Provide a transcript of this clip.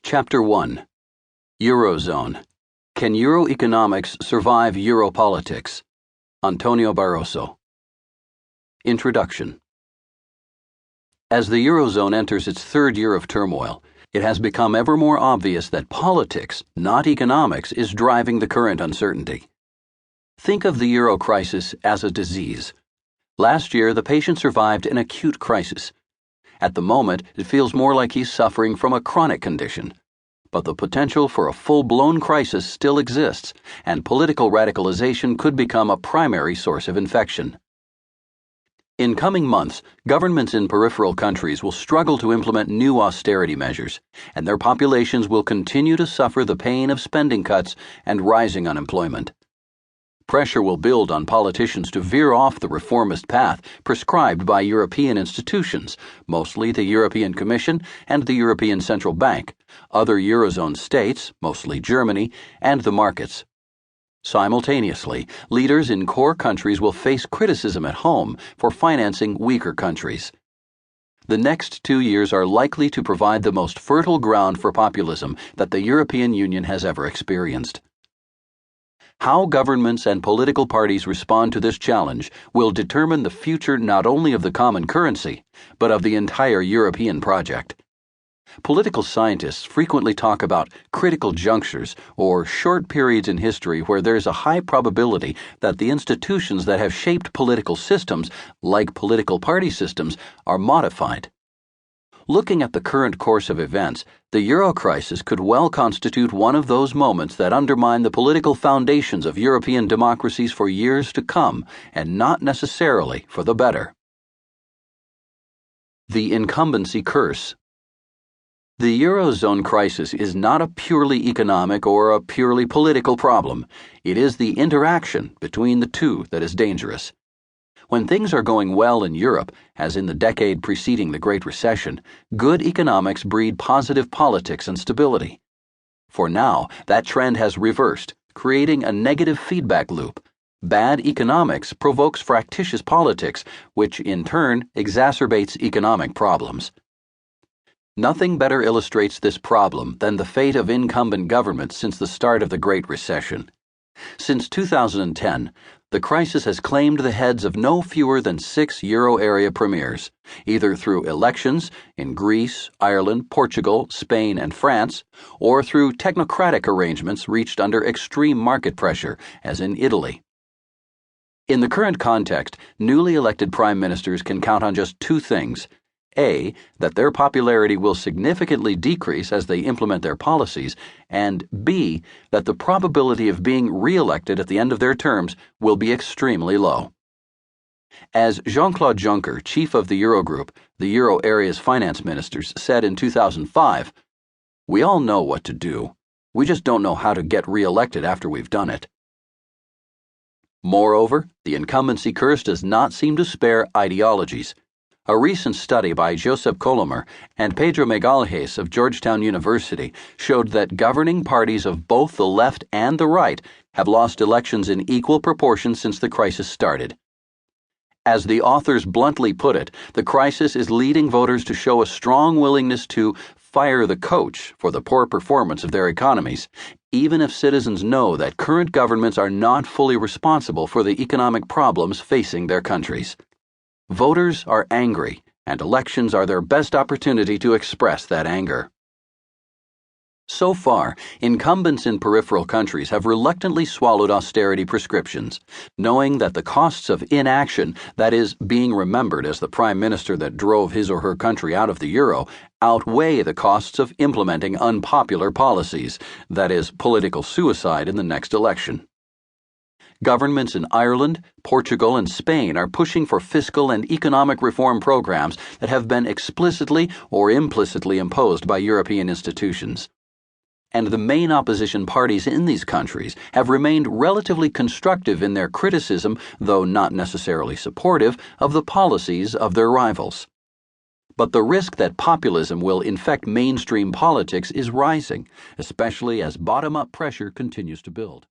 Chapter 1 Eurozone. Can Euro economics survive Europolitics? Antonio Barroso. Introduction. As the Eurozone enters its third year of turmoil, it has become ever more obvious that politics, not economics, is driving the current uncertainty. Think of the Euro crisis as a disease. Last year, the patient survived an acute crisis. At the moment, it feels more like he's suffering from a chronic condition. But the potential for a full-blown crisis still exists, and political radicalization could become a primary source of infection. In coming months, governments in peripheral countries will struggle to implement new austerity measures, and their populations will continue to suffer the pain of spending cuts and rising unemployment. Pressure will build on politicians to veer off the reformist path prescribed by European institutions, mostly the European Commission and the European Central Bank, other eurozone states, mostly Germany, and the markets. Simultaneously, leaders in core countries will face criticism at home for financing weaker countries. The next 2 years are likely to provide the most fertile ground for populism that the European Union has ever experienced. How governments and political parties respond to this challenge will determine the future not only of the common currency, but of the entire European project. Political scientists frequently talk about critical junctures or short periods in history where there's a high probability that the institutions that have shaped political systems, like political party systems, are modified. Looking at the current course of events, the Euro crisis could well constitute one of those moments that undermine the political foundations of European democracies for years to come, and not necessarily for the better. The incumbency curse. The Eurozone crisis is not a purely economic or a purely political problem. It is the interaction between the two that is dangerous. When things are going well in Europe, as in the decade preceding the Great Recession, good economics breed positive politics and stability. For now, that trend has reversed, creating a negative feedback loop. Bad economics provokes fractious politics, which in turn exacerbates economic problems. Nothing better illustrates this problem than the fate of incumbent governments since the start of the Great Recession. Since 2010, the crisis has claimed the heads of no fewer than 6 euro area premiers, either through elections in Greece, Ireland, Portugal, Spain, and France, or through technocratic arrangements reached under extreme market pressure, as in Italy. In the current context, newly elected prime ministers can count on just 2 things. A, that their popularity will significantly decrease as they implement their policies, and B, that the probability of being re-elected at the end of their terms will be extremely low. As Jean-Claude Juncker, chief of the Eurogroup, the Euro area's finance ministers, said in 2005, "We all know what to do. We just don't know how to get re-elected after we've done it." Moreover, the incumbency curse does not seem to spare ideologies. A recent study by Josep Colomer and Pedro Magalhães of Georgetown University showed that governing parties of both the left and the right have lost elections in equal proportion since the crisis started. As the authors bluntly put it, the crisis is leading voters to show a strong willingness to fire the coach for the poor performance of their economies, even if citizens know that current governments are not fully responsible for the economic problems facing their countries. Voters are angry, and elections are their best opportunity to express that anger. So far, incumbents in peripheral countries have reluctantly swallowed austerity prescriptions, knowing that the costs of inaction, that is, being remembered as the prime minister that drove his or her country out of the euro, outweigh the costs of implementing unpopular policies, that is, political suicide in the next election. Governments in Ireland, Portugal, and Spain are pushing for fiscal and economic reform programs that have been explicitly or implicitly imposed by European institutions. And the main opposition parties in these countries have remained relatively constructive in their criticism, though not necessarily supportive, of the policies of their rivals. But the risk that populism will infect mainstream politics is rising, especially as bottom-up pressure continues to build.